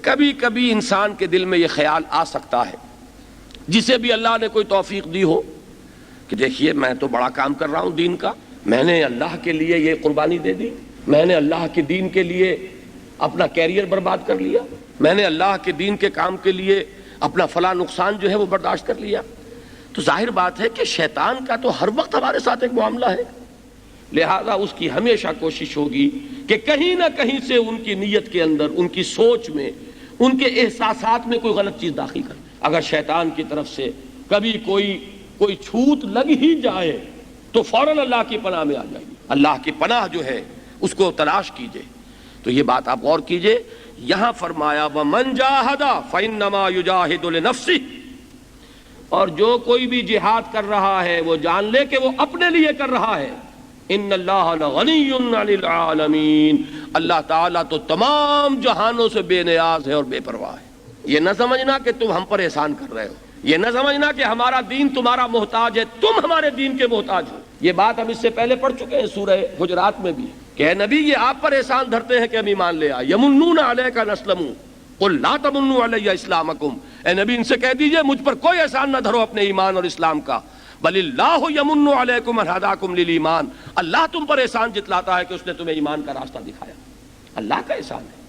کبھی کبھی انسان کے دل میں یہ خیال آ سکتا ہے، جسے بھی اللہ نے کوئی توفیق دی ہو، کہ دیکھیے میں تو بڑا کام کر رہا ہوں دین کا، میں نے اللہ کے لیے یہ قربانی دے دی، میں نے اللہ کے دین کے لیے اپنا کیریئر برباد کر لیا، میں نے اللہ کے دین کے کام کے لیے اپنا فلاں نقصان جو ہے وہ برداشت کر لیا۔ تو ظاہر بات ہے کہ شیطان کا تو ہر وقت ہمارے ساتھ ایک معاملہ ہے، لہذا اس کی ہمیشہ کوشش ہوگی کہ کہیں نہ کہیں سے ان کی نیت کے اندر، ان کی سوچ میں، ان کے احساسات میں کوئی غلط چیز داخل کر۔ اگر شیطان کی طرف سے کبھی کوئی چھوت لگ ہی جائے تو فوراً اللہ کی پناہ میں آ جائیے، اللہ کی پناہ جو ہے اس کو تلاش کیجئے۔ تو یہ بات آپ غور کیجئے، یہاں فرمایا وَمَنْ جَاهَدَ فَإِنَّمَا يُجَاهِدُ لِنَفْسِهِ، اور جو کوئی بھی جہاد کر رہا ہے وہ جان لے کہ وہ اپنے لیے کر رہا ہے۔ ان اللہ لغنی عن العالمین، اللہ تعالیٰ تو تمام جہانوں سے بے نیاز ہے اور بے پرواہ ہے۔ یہ نہ سمجھنا کہ تم ہم پر احسان کر رہے ہو، یہ نہ سمجھنا کہ ہمارا دین تمہارا محتاج ہے، تم ہمارے دین کے محتاج ہو۔ یہ بات ہم اس سے پہلے پڑھ چکے ہیں سورہ حجرات میں بھی، کہ اے نبی یہ آپ پر احسان دھرتے ہیں کہ ہم ایمان لے آئے، یمنون علیک ان اسلموا قل لا تمنوا علی اسلامکم، اے نبی ان سے کہہ دیجئے مجھ پر کوئی احسان نہ دھرو اپنے ایمان اور اسلام کا، بل اللہ یمن علیکم ان ہداکم للایمان، اللہ تم پر احسان جتلاتا ہے کہ اس نے تمہیں ایمان کا راستہ دکھایا، اللہ کا احسان ہے۔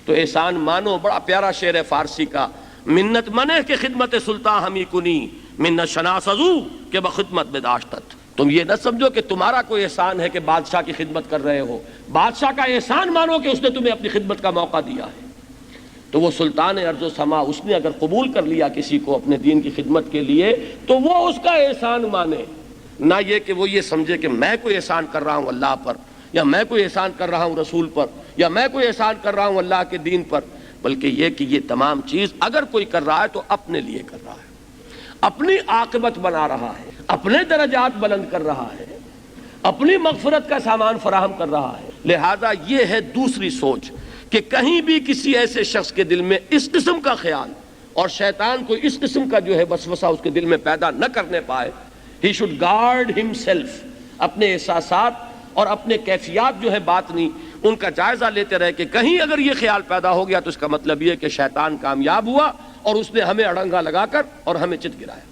تو احسان مانو، بڑا پیارا شعر ہے فارسی کا، منت منہ کے خدمت سلطان ہمی کنی، منت شناسزو کہ بخدمت بداشتت۔ تم یہ نہ سمجھو کہ تمہارا کوئی احسان ہے کہ بادشاہ کی خدمت کر رہے ہو، بادشاہ کا احسان مانو کہ اس نے تمہیں اپنی خدمت کا موقع دیا ہے۔ تو وہ سلطان ارض و سما، اس نے اگر قبول کر لیا کسی کو اپنے دین کی خدمت کے لیے تو وہ اس کا احسان مانے، نہ یہ کہ وہ یہ سمجھے کہ میں کوئی احسان کر رہا ہوں اللہ پر، یا میں کوئی احسان کر رہا ہوں رسول پر، یا میں کوئی احسان کر رہا ہوں اللہ کے دین پر، بلکہ یہ کہ یہ تمام چیز اگر کوئی کر رہا ہے تو اپنے لیے کر رہا ہے، اپنی عاقبت بنا رہا ہے، اپنے درجات بلند کر رہا ہے، اپنی مغفرت کا سامان فراہم کر رہا ہے۔ لہذا یہ ہے دوسری سوچ کہ کہیں بھی کسی ایسے شخص کے دل میں اس قسم کا خیال، اور شیطان کو اس قسم کا جو ہے وسوسہ اس کے دل میں پیدا نہ کرنے پائے۔ ہی شوڈ گارڈ ہمسیلف، اپنے احساسات اور اپنے کیفیات جو ہے باطنی ان کا جائزہ لیتے رہے، کہ کہیں اگر یہ خیال پیدا ہو گیا تو اس کا مطلب یہ کہ شیطان کامیاب ہوا اور اس نے ہمیں اڑنگا لگا کر اور ہمیں چت گرایا۔